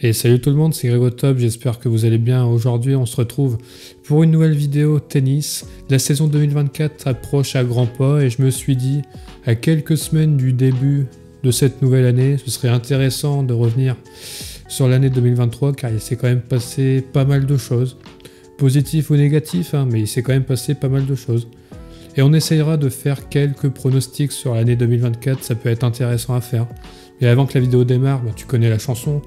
Et salut tout le monde, c'est Grégotop, j'espère que vous allez bien. Aujourd'hui, on se retrouve pour une nouvelle vidéo tennis. La saison 2024 approche à grands pas et je me suis dit, à quelques semaines du début de cette nouvelle année, ce serait intéressant de revenir sur l'année 2023 car il s'est quand même passé pas mal de choses. Positif ou négatif, mais il s'est quand même passé pas mal de choses. Et on essayera de faire quelques pronostics sur l'année 2024, ça peut être intéressant à faire. Et avant que la vidéo démarre, tu connais la chanson.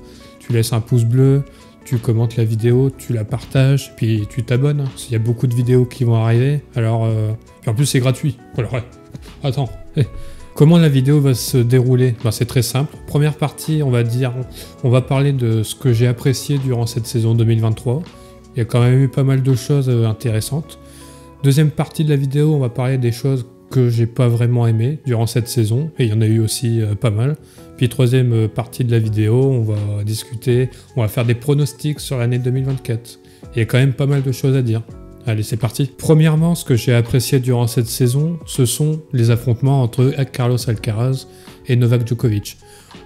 Tu laisses un pouce bleu, tu commentes la vidéo, tu la partages, puis tu t'abonnes. Il y a beaucoup de vidéos qui vont arriver. Alors, en plus c'est gratuit. Alors, attends. Comment la vidéo va se dérouler? C'est très simple. Première partie, on va parler de ce que j'ai apprécié durant cette saison 2023. Il y a quand même eu pas mal de choses intéressantes. Deuxième partie de la vidéo, on va parler des choses que j'ai pas vraiment aimé durant cette saison, et il y en a eu aussi pas mal. Puis troisième partie de la vidéo, on va discuter, on va faire des pronostics sur l'année 2024. Il y a quand même pas mal de choses à dire. Allez, c'est parti. Premièrement, ce que j'ai apprécié durant cette saison, ce sont les affrontements entre Carlos Alcaraz et Novak Djokovic.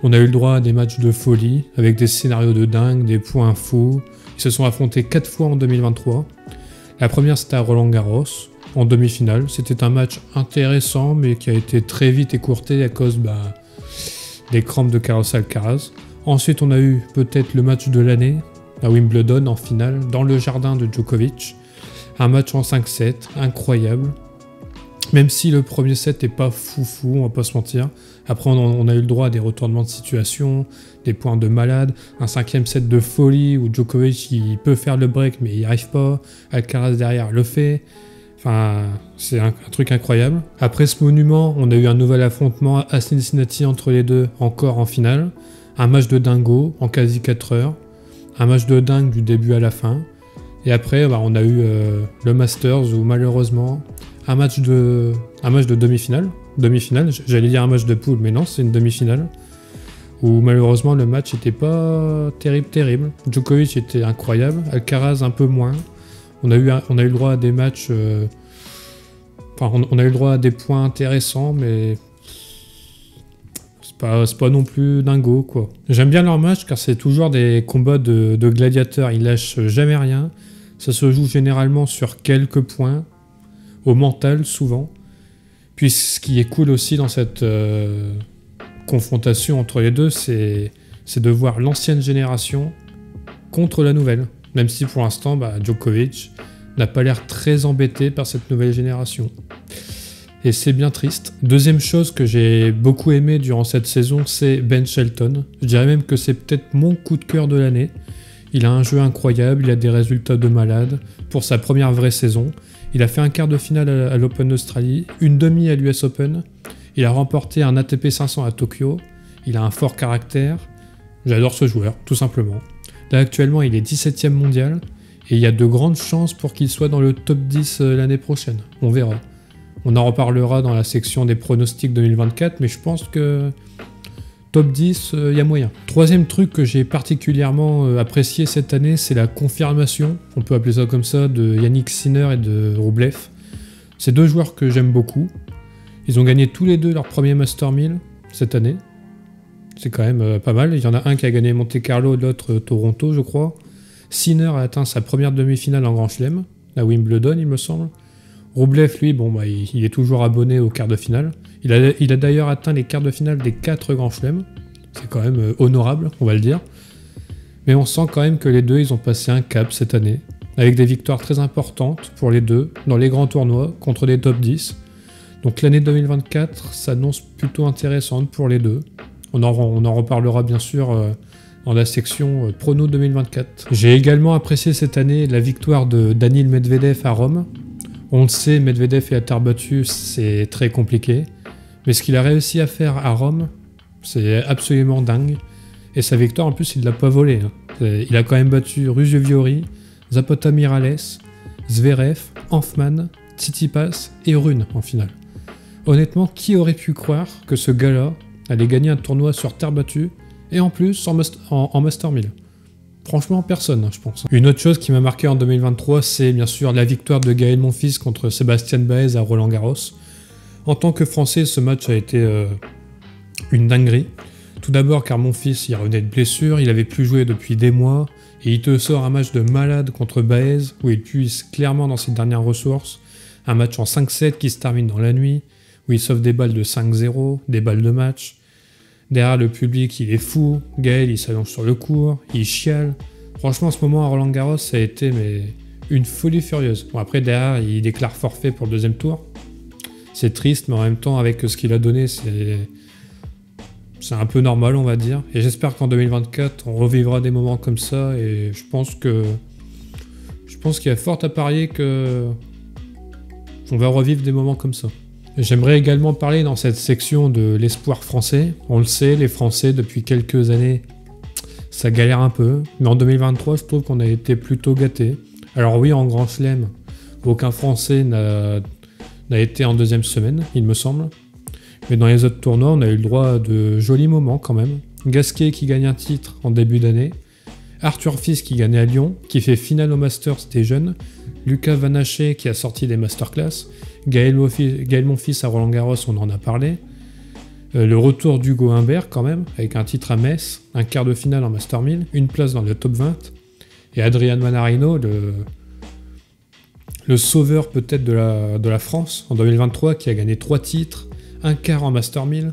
On a eu le droit à des matchs de folie, avec des scénarios de dingue, des points fous. Ils se sont affrontés 4 fois en 2023. La première, c'était à Roland-Garros, en demi-finale. C'était un match intéressant, mais qui a été très vite écourté à cause des crampes de Carlos Alcaraz. Ensuite, on a eu peut-être le match de l'année, à Wimbledon, en finale, dans le jardin de Djokovic. Un match en 5-7, incroyable. Même si le premier set n'est pas foufou, on va pas se mentir. Après, on a eu le droit à des retournements de situation, des points de malade, un 5e set de folie où Djokovic il peut faire le break mais il n'y arrive pas. Alcaraz derrière le fait. Enfin, c'est un truc incroyable. Après ce monument, on a eu un nouvel affrontement à Cincinnati entre les deux, encore en finale. Un match de dingo en quasi 4 heures. Un match de dingue du début à la fin. Et après, on a eu le Masters où malheureusement, un match de demi-finale. Demi-finale, j'allais dire un match de poule, mais non, c'est une demi-finale. Où malheureusement, le match n'était pas terrible. Djokovic était incroyable, Alcaraz un peu moins. On a eu le droit à des matchs... on a eu le droit à des points intéressants, mais... C'est pas non plus dingo, quoi. J'aime bien leur match, car c'est toujours des combats de gladiateurs. Ils lâchent jamais rien. Ça se joue généralement sur quelques points. Au mental, souvent. Puis ce qui est cool aussi dans cette confrontation entre les deux, c'est de voir l'ancienne génération contre la nouvelle. Même si pour l'instant, Djokovic n'a pas l'air très embêté par cette nouvelle génération. Et c'est bien triste. Deuxième chose que j'ai beaucoup aimé durant cette saison, c'est Ben Shelton. Je dirais même que c'est peut-être mon coup de cœur de l'année. Il a un jeu incroyable, il a des résultats de malade. Pour sa première vraie saison, il a fait un quart de finale à l'Open d'Australie, une demi à l'US Open. Il a remporté un ATP 500 à Tokyo. Il a un fort caractère. J'adore ce joueur, tout simplement. Là, actuellement, il est 17e mondial et il y a de grandes chances pour qu'il soit dans le top 10 l'année prochaine. On verra. On en reparlera dans la section des pronostics 2024, mais je pense que top 10, il y a moyen. Troisième truc que j'ai particulièrement apprécié cette année, c'est la confirmation, on peut appeler ça comme ça, de Yannick Sinner et de Rublev. C'est deux joueurs que j'aime beaucoup. Ils ont gagné tous les deux leur premier Master 1000 cette année. C'est quand même pas mal. Il y en a un qui a gagné Monte Carlo, l'autre Toronto, je crois. Sinner a atteint sa première demi-finale en Grand Chelem, à Wimbledon, il me semble. Rublev, lui, il est toujours abonné aux quarts de finale. Il a d'ailleurs atteint les quarts de finale des 4 Grands Chelems. C'est quand même honorable, on va le dire. Mais on sent quand même que les deux, ils ont passé un cap cette année, avec des victoires très importantes pour les deux, dans les grands tournois, contre des top 10. Donc l'année 2024 s'annonce plutôt intéressante pour les deux. On en reparlera bien sûr dans la section Prono 2024. J'ai également apprécié cette année la victoire de Daniil Medvedev à Rome. On le sait, Medvedev et à terre battue, c'est très compliqué. Mais ce qu'il a réussi à faire à Rome, c'est absolument dingue. Et sa victoire, en plus, il ne l'a pas volée. Il a quand même battu Ruggio Viori, Zapata Miralles, Zverev, Hanfmann, Tsitsipas et Rune en finale. Honnêtement, qui aurait pu croire que ce gars-là allait gagner un tournoi sur terre battue et en plus en Master 1000? Franchement, personne, je pense. Une autre chose qui m'a marqué en 2023, c'est bien sûr la victoire de Gaël Monfils contre Sébastien Baez à Roland-Garros. En tant que Français, ce match a été une dinguerie. Tout d'abord car mon fils il revenait de blessure, il avait plus joué depuis des mois, et il te sort un match de malade contre Baez, où il puise clairement dans ses dernières ressources, un match en 5-7 qui se termine dans la nuit, où il sauve des balles de 5-0, des balles de match. Derrière le public, il est fou, Gaël il s'allonge sur le court, il chiale. Franchement, en ce moment à Roland-Garros, ça a été une folie furieuse. Bon, après, derrière, il déclare forfait pour le deuxième tour. C'est triste, mais en même temps, avec ce qu'il a donné, c'est un peu normal, on va dire. Et j'espère qu'en 2024, on revivra des moments comme ça. Et je pense qu'il y a fort à parier qu'on va revivre des moments comme ça. J'aimerais également parler dans cette section de l'espoir français. On le sait, les Français, depuis quelques années, ça galère un peu. Mais en 2023, je trouve qu'on a été plutôt gâtés. Alors oui, en Grand Chelem, aucun Français n'a été en deuxième semaine, il me semble. Mais dans les autres tournois, on a eu le droit à de jolis moments quand même. Gasquet qui gagne un titre en début d'année. Arthur Fils qui gagne à Lyon, qui fait finale au Masters des jeunes. Lucas Vanaché qui a sorti des masterclass. Gaël Monfils à Roland-Garros, on en a parlé. Le retour d'Hugo Humbert quand même, avec un titre à Metz, un quart de finale en Master 1000, une place dans le top 20. Et Adrian Manarino, le sauveur peut-être de la France en 2023, qui a gagné 3 titres, un quart en Master 1000.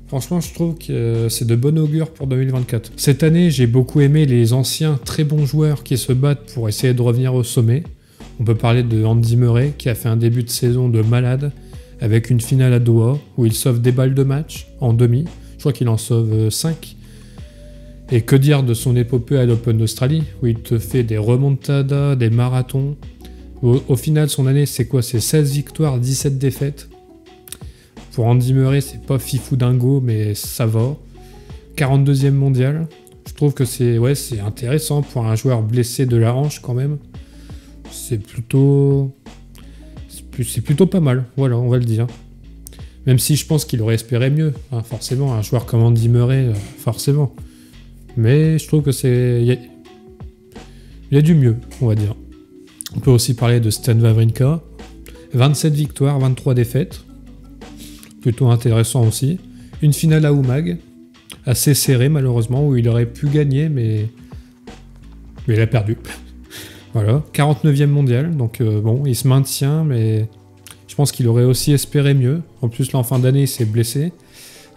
Franchement, je trouve que c'est de bon augure pour 2024. Cette année, j'ai beaucoup aimé les anciens très bons joueurs qui se battent pour essayer de revenir au sommet. On peut parler de Andy Murray, qui a fait un début de saison de malade, avec une finale à Doha, où il sauve des balles de match en demi. Je crois qu'il en sauve 5. Et que dire de son épopée à l'Open d'Australie, où il te fait des remontadas, des marathons. Au final, son année, c'est quoi? C'est 16 victoires, 17 défaites. Pour Andy Murray, c'est pas fifou dingo, mais ça va. 42e mondial. Je trouve que c'est intéressant pour un joueur blessé de la hanche quand même. C'est plutôt pas mal, voilà, on va le dire. Même si je pense qu'il aurait espéré mieux, hein, forcément, un joueur comme Andy Murray, forcément. Mais je trouve que il y a du mieux, on va dire. On peut aussi parler de Stan Wawrinka. 27 victoires, 23 défaites. Plutôt intéressant aussi. Une finale à Umag, assez serrée malheureusement, où il aurait pu gagner, mais il a perdu. Voilà, 49e mondial, donc bon, il se maintient, mais je pense qu'il aurait aussi espéré mieux. En plus, là, en fin d'année, il s'est blessé.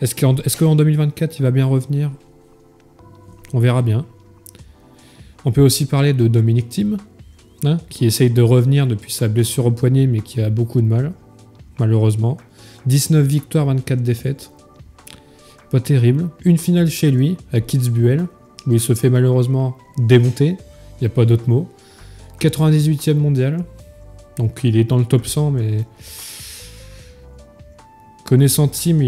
Est-ce qu'en 2024, il va bien revenir? On verra bien. On peut aussi parler de Dominic Thiem, hein, qui essaye de revenir depuis sa blessure au poignet, mais qui a beaucoup de mal, malheureusement. 19 victoires, 24 défaites. Pas terrible. Une finale chez lui, à Kitzbühel, où il se fait malheureusement démonter. Il n'y a pas d'autre mot. 98e mondial. Donc il est dans le top 100, mais connaissant Thiem,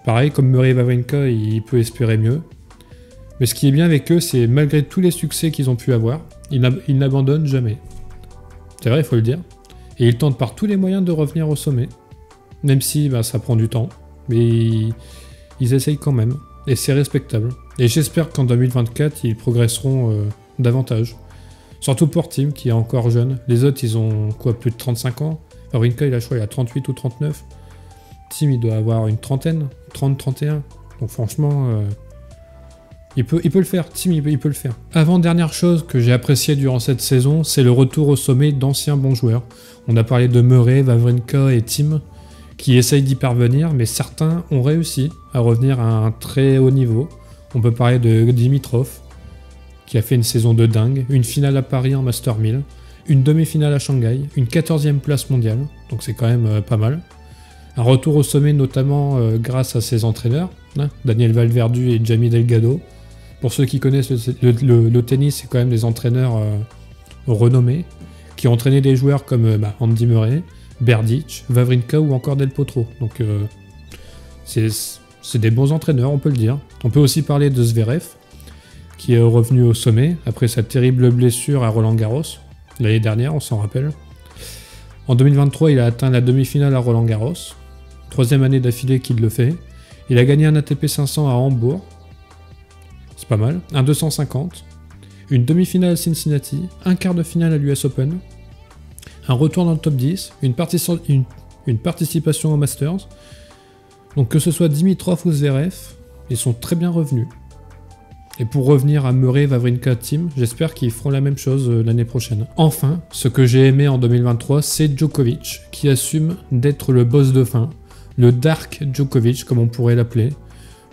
pareil, comme Murray et Wawrinka, il peut espérer mieux. Mais ce qui est bien avec eux, c'est malgré tous les succès qu'ils ont pu avoir, ils n'abandonnent jamais. C'est vrai, il faut le dire. Et ils tentent par tous les moyens de revenir au sommet. Même si ça prend du temps. Mais ils essayent quand même. Et c'est respectable. Et j'espère qu'en 2024, ils progresseront davantage. Surtout pour Thiem, qui est encore jeune. Les autres, ils ont quoi, plus de 35 ans? Wawrinka, il a 38 ou 39. Thiem, il doit avoir une trentaine, 30-31. Donc franchement, il peut le faire. Thiem, il peut le faire. Avant-dernière chose que j'ai appréciée durant cette saison, c'est le retour au sommet d'anciens bons joueurs. On a parlé de Murray, Wawrinka et Thiem, qui essayent d'y parvenir, mais certains ont réussi à revenir à un très haut niveau. On peut parler de Dimitrov, qui a fait une saison de dingue, une finale à Paris en Master 1000, une demi-finale à Shanghai, une 14e place mondiale, donc c'est quand même pas mal. Un retour au sommet notamment grâce à ses entraîneurs, hein, Daniel Valverde et Jamie Delgado. Pour ceux qui connaissent le tennis, c'est quand même des entraîneurs renommés, qui ont entraîné des joueurs comme Andy Murray, Berdych, Wawrinka ou encore Del Potro. Donc c'est des bons entraîneurs, on peut le dire. On peut aussi parler de Zverev, qui est revenu au sommet après sa terrible blessure à Roland-Garros, l'année dernière, on s'en rappelle. En 2023, il a atteint la demi-finale à Roland-Garros, 3e année d'affilée qu'il le fait. Il a gagné un ATP 500 à Hambourg, c'est pas mal, un 250, une demi-finale à Cincinnati, un quart de finale à l'US Open, un retour dans le top 10, une participation au Masters. Donc que ce soit Dimitrov ou Zverev, ils sont très bien revenus. Et pour revenir à Murray Wawrinka Team, j'espère qu'ils feront la même chose l'année prochaine. Enfin, ce que j'ai aimé en 2023, c'est Djokovic, qui assume d'être le boss de fin, le Dark Djokovic, comme on pourrait l'appeler.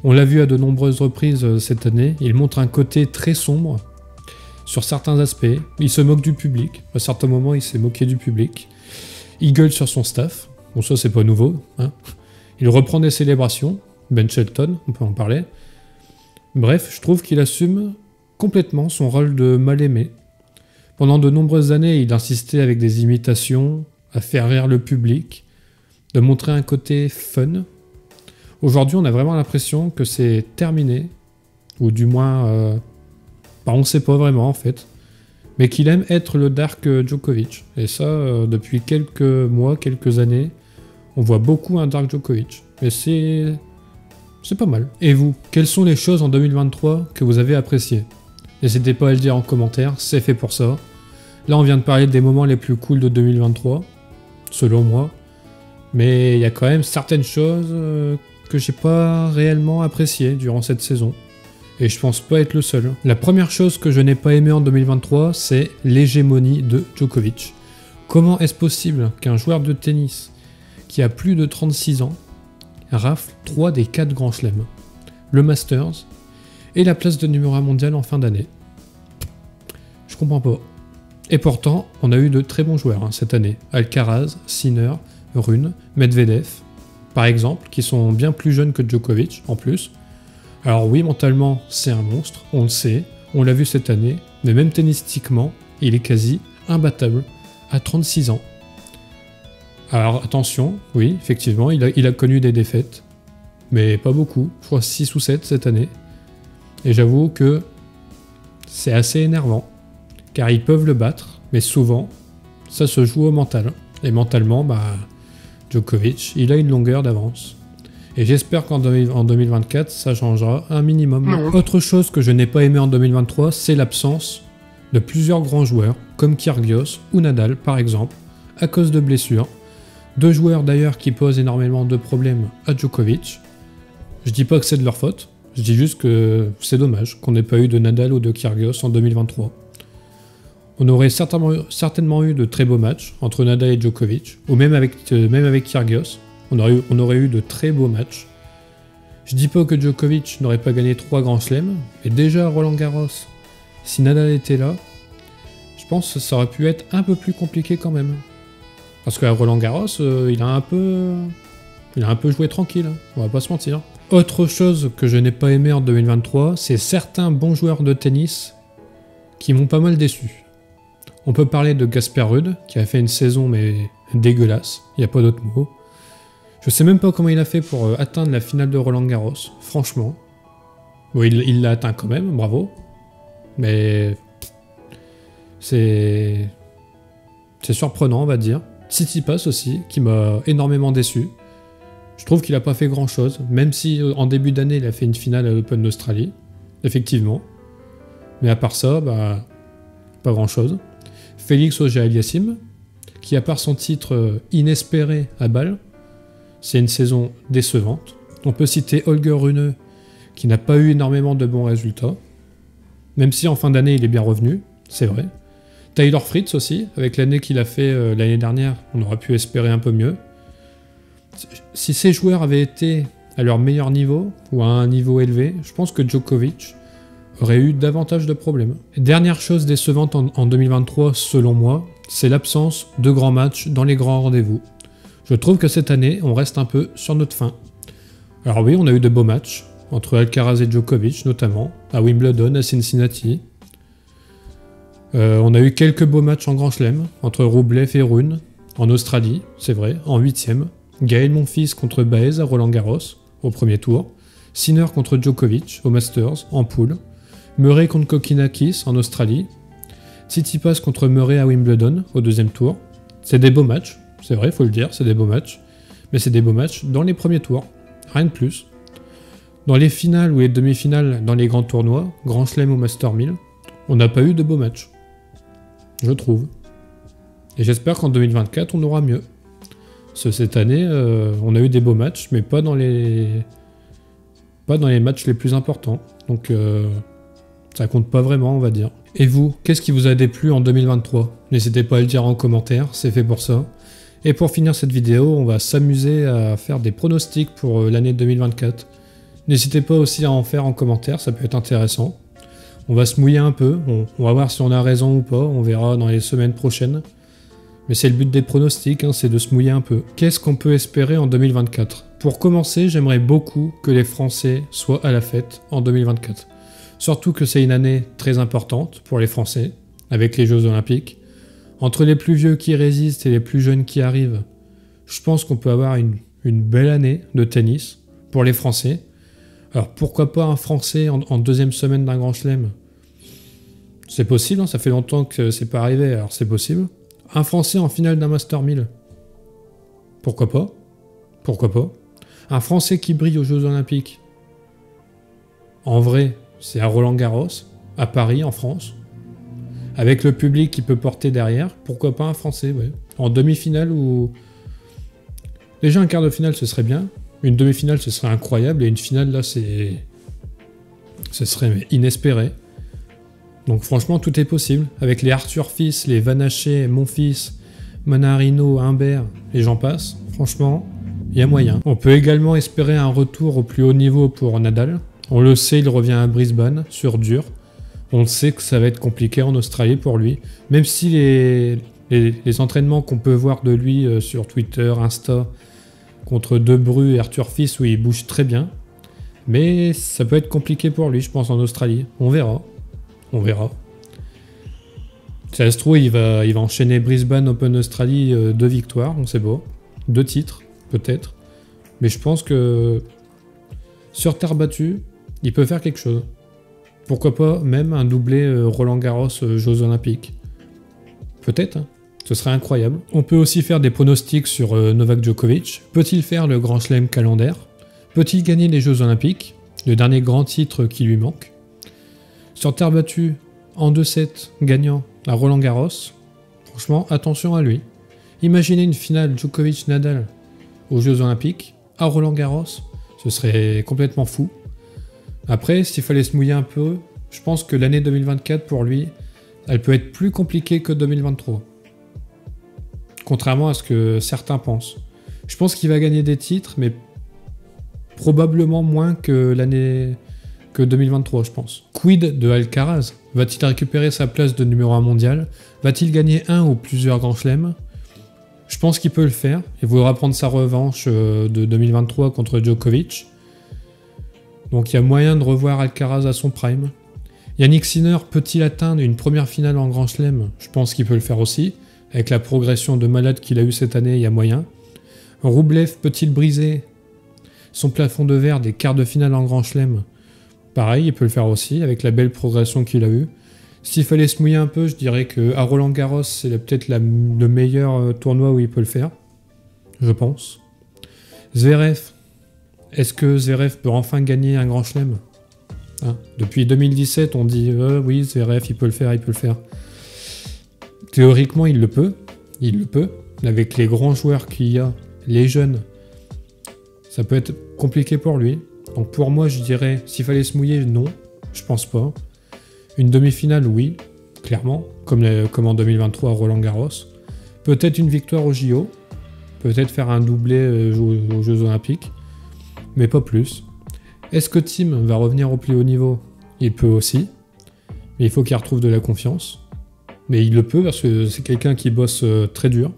On l'a vu à de nombreuses reprises cette année, il montre un côté très sombre sur certains aspects, il se moque du public, à certains moments il s'est moqué du public, il gueule sur son staff, bon ça c'est pas nouveau, hein. Il reprend des célébrations, Ben Shelton, on peut en parler. Bref, je trouve qu'il assume complètement son rôle de mal-aimé. Pendant de nombreuses années, il insistait avec des imitations, à faire rire le public, de montrer un côté fun. Aujourd'hui, on a vraiment l'impression que c'est terminé, ou du moins, on ne sait pas vraiment en fait, mais qu'il aime être le Dark Djokovic. Et ça, depuis quelques mois, quelques années, on voit beaucoup un Dark Djokovic. Et c'est pas mal. Et vous, quelles sont les choses en 2023 que vous avez appréciées? N'hésitez pas à le dire en commentaire, c'est fait pour ça. Là, on vient de parler des moments les plus cool de 2023, selon moi. Mais il y a quand même certaines choses que j'ai pas réellement appréciées durant cette saison. Et je pense pas être le seul. La première chose que je n'ai pas aimé en 2023, c'est l'hégémonie de Djokovic. Comment est-ce possible qu'un joueur de tennis qui a plus de 36 ans rafle 3 des 4 grands chelems, le Masters et la place de numéro 1 mondial en fin d'année? Je comprends pas. Et pourtant, on a eu de très bons joueurs cette année. Alcaraz, Sinner, Rune, Medvedev, par exemple, qui sont bien plus jeunes que Djokovic en plus. Alors oui, mentalement, c'est un monstre, on le sait, on l'a vu cette année, mais même tennistiquement, il est quasi imbattable à 36 ans. Alors attention, oui, effectivement, il a connu des défaites, mais pas beaucoup, je crois 6 ou 7 cette année. Et j'avoue que c'est assez énervant, car ils peuvent le battre, mais souvent, ça se joue au mental. Et mentalement, Djokovic, il a une longueur d'avance. Et j'espère qu'en 2024, ça changera un minimum. Non. Autre chose que je n'ai pas aimé en 2023, c'est l'absence de plusieurs grands joueurs, comme Kyrgios ou Nadal par exemple, à cause de blessures. 2 joueurs d'ailleurs qui posent énormément de problèmes à Djokovic. Je dis pas que c'est de leur faute, je dis juste que c'est dommage qu'on n'ait pas eu de Nadal ou de Kyrgios en 2023. On aurait certainement eu de très beaux matchs entre Nadal et Djokovic, ou même avec Kyrgios. On aurait eu de très beaux matchs. Je dis pas que Djokovic n'aurait pas gagné 3 grands chelems, mais déjà à Roland Garros, si Nadal était là, je pense que ça aurait pu être un peu plus compliqué quand même. Parce qu'à Roland Garros, il a un peu joué tranquille, on va pas se mentir. Autre chose que je n'ai pas aimé en 2023, c'est certains bons joueurs de tennis qui m'ont pas mal déçu. On peut parler de Casper Ruud, qui a fait une saison mais dégueulasse, il n'y a pas d'autre mot. Je sais même pas comment il a fait pour atteindre la finale de Roland Garros, franchement. Bon, il l'a atteint quand même, bravo. Mais c'est surprenant, on va dire. Tsitsipas aussi, qui m'a énormément déçu. Je trouve qu'il a pas fait grand chose, même si en début d'année il a fait une finale à l'Open d'Australie, effectivement. Mais à part ça, pas grand chose. Félix Auger-Aliassime, qui à part son titre inespéré à Bâle, c'est une saison décevante. On peut citer Holger Rune, qui n'a pas eu énormément de bons résultats, même si en fin d'année il est bien revenu, c'est vrai. Taylor Fritz aussi, avec l'année qu'il a fait l'année dernière, on aurait pu espérer un peu mieux. Si ces joueurs avaient été à leur meilleur niveau, ou à un niveau élevé, je pense que Djokovic aurait eu davantage de problèmes. Et dernière chose décevante en 2023, selon moi, c'est l'absence de grands matchs dans les grands rendez-vous. Je trouve que cette année, on reste un peu sur notre faim. Alors oui, on a eu de beaux matchs, entre Alcaraz et Djokovic notamment, à Wimbledon, à Cincinnati. On a eu quelques beaux matchs en Grand Chelem, entre Rublev et Rune, en Australie, c'est vrai, en 8e. Gaël Monfils contre Baez à Roland Garros, au premier tour. Sinner contre Djokovic, au Masters, en poule. Murray contre Kokkinakis, en Australie. Tsitsipas contre Murray à Wimbledon, au deuxième tour. C'est des beaux matchs, c'est vrai, il faut le dire, c'est des beaux matchs. Mais c'est des beaux matchs dans les premiers tours, rien de plus. Dans les finales ou les demi-finales dans les grands tournois, Grand Chelem ou Master 1000, on n'a pas eu de beaux matchs. Je trouve. Et j'espère qu'en 2024, on aura mieux. Parce que cette année, on a eu des beaux matchs, mais pas dans les pas dans les matchs les plus importants. Donc ça compte pas vraiment, on va dire. Et vous, qu'est-ce qui vous a déplu en 2023? N'hésitez pas à le dire en commentaire, c'est fait pour ça. Et pour finir cette vidéo, on va s'amuser à faire des pronostics pour l'année 2024. N'hésitez pas aussi à en faire en commentaire, ça peut être intéressant. On va se mouiller un peu, on va voir si on a raison ou pas, on verra dans les semaines prochaines. Mais c'est le but des pronostics, c'est de se mouiller un peu. Qu'est-ce qu'on peut espérer en 2024? Pour commencer, j'aimerais beaucoup que les Français soient à la fête en 2024. Surtout que c'est une année très importante pour les Français, avec les Jeux Olympiques. Entre les plus vieux qui résistent et les plus jeunes qui arrivent, je pense qu'on peut avoir une belle année de tennis pour les Français. Alors pourquoi pas un Français en deuxième semaine d'un Grand Chelem? C'est possible, ça fait longtemps que c'est pas arrivé, alors c'est possible. Un Français en finale d'un Master 1000. Pourquoi pas? Pourquoi pas? Un Français qui brille aux Jeux Olympiques. En vrai, c'est à Roland-Garros, à Paris, en France. Avec le public qui peut porter derrière, pourquoi pas un Français, ouais. En demi-finale ou... Déjà un quart de finale, ce serait bien. Une demi-finale, ce serait incroyable. Et une finale, là, ce serait inespéré. Donc franchement, tout est possible. Avec les Arthur Fils, les Van Haché, Monfils, Manarino, Humbert, et j'en passe. Franchement, il y a moyen. On peut également espérer un retour au plus haut niveau pour Nadal. On le sait, il revient à Brisbane, sur dur. On sait que ça va être compliqué en Australie pour lui. Même si les entraînements qu'on peut voir de lui sur Twitter, Insta, contre Debru et Arthur Fils, où il bouge très bien. Mais ça peut être compliqué pour lui, je pense, en Australie. On verra. On verra. Si ça se trouve, il va enchaîner Brisbane Open Australie 2 victoires, on sait pas. 2 titres, peut-être. Mais je pense que sur terre battue, il peut faire quelque chose. Pourquoi pas même un doublé Roland-Garros Jeux Olympiques. Peut-être, hein. Ce serait incroyable. On peut aussi faire des pronostics sur Novak Djokovic. Peut-il faire le Grand Chelem calendaire? Peut-il gagner les Jeux Olympiques? Le dernier grand titre qui lui manque. Sur terre battue, en 2-7, gagnant à Roland-Garros. Franchement, attention à lui. Imaginez une finale Djokovic-Nadal aux Jeux Olympiques, à Roland-Garros. Ce serait complètement fou. Après, s'il fallait se mouiller un peu, je pense que l'année 2024, pour lui, elle peut être plus compliquée que 2023. Contrairement à ce que certains pensent. Je pense qu'il va gagner des titres, mais probablement moins que l'année... que 2023, je pense. Quid de Alcaraz? Va-t-il récupérer sa place de numéro 1 mondial? Va-t-il gagner un ou plusieurs grands chelems? Je pense qu'il peut le faire. Il voudra prendre sa revanche de 2023 contre Djokovic. Donc il y a moyen de revoir Alcaraz à son prime. Yannick Sinner peut-il atteindre une première finale en Grand Chelem? Je pense qu'il peut le faire aussi. Avec la progression de malade qu'il a eu cette année, il y a moyen. Rublev peut-il briser son plafond de verre des quarts de finale en Grand Chelem? Pareil, il peut le faire aussi, avec la belle progression qu'il a eue. S'il fallait se mouiller un peu, je dirais qu'à Roland-Garros, c'est peut-être le meilleur tournoi où il peut le faire. Je pense. Zverev. Est-ce que Zverev peut enfin gagner un Grand Chelem? Depuis 2017, on dit oui, Zverev, il peut le faire, il peut le faire. Théoriquement, il le peut. Il le peut. Avec les grands joueurs qu'il y a, les jeunes, ça peut être compliqué pour lui. Donc pour moi, je dirais, s'il fallait se mouiller, non, je pense pas. Une demi-finale, oui, clairement, comme en 2023 à Roland-Garros. Peut-être une victoire au JO, peut-être faire un doublé aux Jeux Olympiques, mais pas plus. Est-ce que Tim va revenir au plus haut niveau? Il peut aussi, mais il faut qu'il retrouve de la confiance. Mais il le peut parce que c'est quelqu'un qui bosse très dur.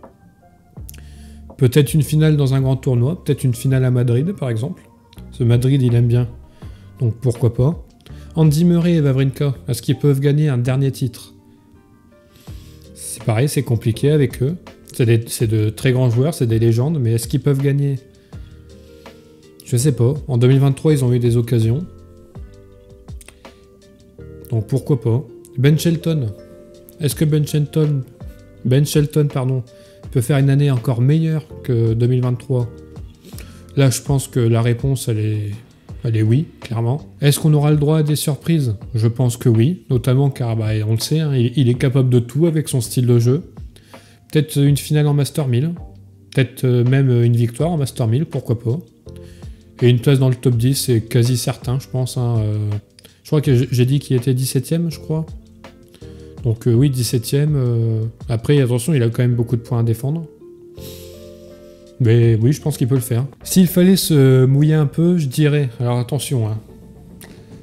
Peut-être une finale dans un grand tournoi, peut-être une finale à Madrid par exemple. Ce Madrid, il aime bien. Donc pourquoi pas. Andy Murray et Wawrinka, est-ce qu'ils peuvent gagner un dernier titre? C'est pareil, c'est compliqué avec eux. C'est de très grands joueurs, c'est des légendes, mais est-ce qu'ils peuvent gagner? Je sais pas. En 2023, ils ont eu des occasions. Donc pourquoi pas. Ben Shelton. Est-ce que Ben Shelton peut faire une année encore meilleure que 2023? Là, je pense que la réponse, elle est oui, clairement. Est-ce qu'on aura le droit à des surprises? Je pense que oui, notamment car, on le sait, hein, il est capable de tout avec son style de jeu. Peut-être une finale en Master 1000, peut-être même une victoire en Master 1000, pourquoi pas. Et une place dans le top 10, c'est quasi certain, je pense. Hein. Je crois que j'ai dit qu'il était 17ème, je crois. Donc oui, 17ème. Après, attention, il a quand même beaucoup de points à défendre. Mais oui, je pense qu'il peut le faire. S'il fallait se mouiller un peu, je dirais... Alors attention, hein.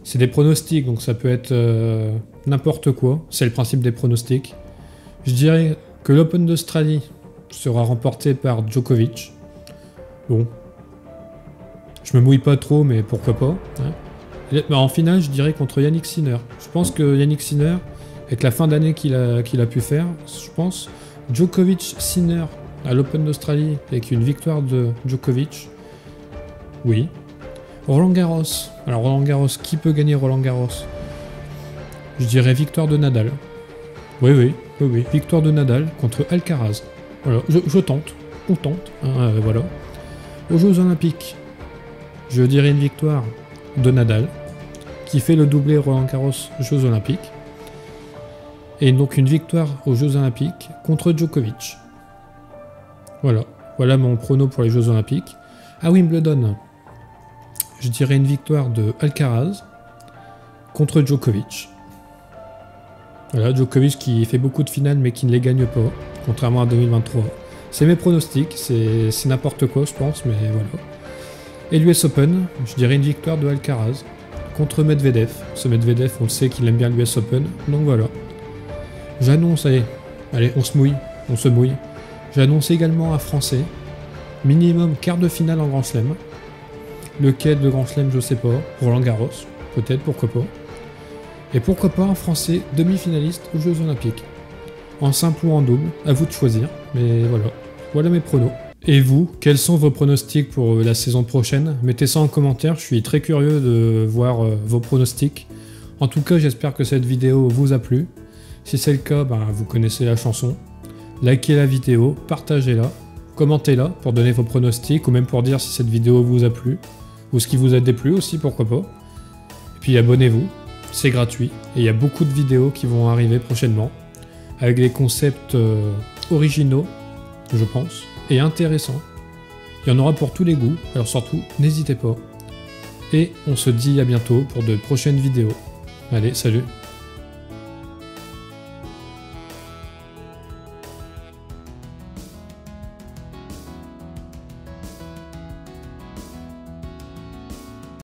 C'est des pronostics, donc ça peut être n'importe quoi. C'est le principe des pronostics. Je dirais que l'Open d'Australie sera remporté par Djokovic. Bon. Je me mouille pas trop, mais pourquoi pas. Hein. En finale, je dirais contre Yannick Sinner. Je pense que Yannick Sinner, avec la fin d'année qu'il a pu faire, je pense, Djokovic-Sinner à l'Open d'Australie avec une victoire de Djokovic. Oui. Roland Garros. Alors Roland Garros, qui peut gagner Roland Garros? Je dirais victoire de Nadal. Oui. Victoire de Nadal contre Alcaraz. Voilà, je tente. On tente. Hein, voilà. Aux Jeux Olympiques, je dirais une victoire de Nadal, qui fait le doublé Roland Garros Jeux Olympiques. Et donc une victoire aux Jeux Olympiques contre Djokovic. Voilà mon prono pour les Jeux Olympiques. À Wimbledon, je dirais une victoire de Alcaraz contre Djokovic. Voilà, Djokovic qui fait beaucoup de finales mais qui ne les gagne pas, contrairement à 2023. C'est mes pronostics, c'est n'importe quoi je pense, mais voilà. Et l'US Open, je dirais une victoire de Alcaraz contre Medvedev. Ce Medvedev, on le sait qu'il aime bien l'US Open, donc voilà. J'annonce, allez, on se mouille. J'annonce également un Français, minimum quart de finale en Grand Chelem. Lequel de Grand Chelem, je sais pas. Roland Garros, peut-être, pourquoi pas. Et pourquoi pas un Français demi-finaliste aux Jeux Olympiques. En simple ou en double, à vous de choisir. Mais voilà, voilà mes pronos. Et vous, quels sont vos pronostics pour la saison prochaine? Mettez ça en commentaire, je suis très curieux de voir vos pronostics. En tout cas, j'espère que cette vidéo vous a plu. Si c'est le cas, vous connaissez la chanson. Likez la vidéo, partagez-la, commentez-la pour donner vos pronostics ou même pour dire si cette vidéo vous a plu ou ce qui vous a déplu aussi, pourquoi pas. Et puis abonnez-vous, c'est gratuit et il y a beaucoup de vidéos qui vont arriver prochainement avec des concepts originaux, je pense, et intéressants. Il y en aura pour tous les goûts, alors surtout, n'hésitez pas. Et on se dit à bientôt pour de prochaines vidéos. Allez, salut!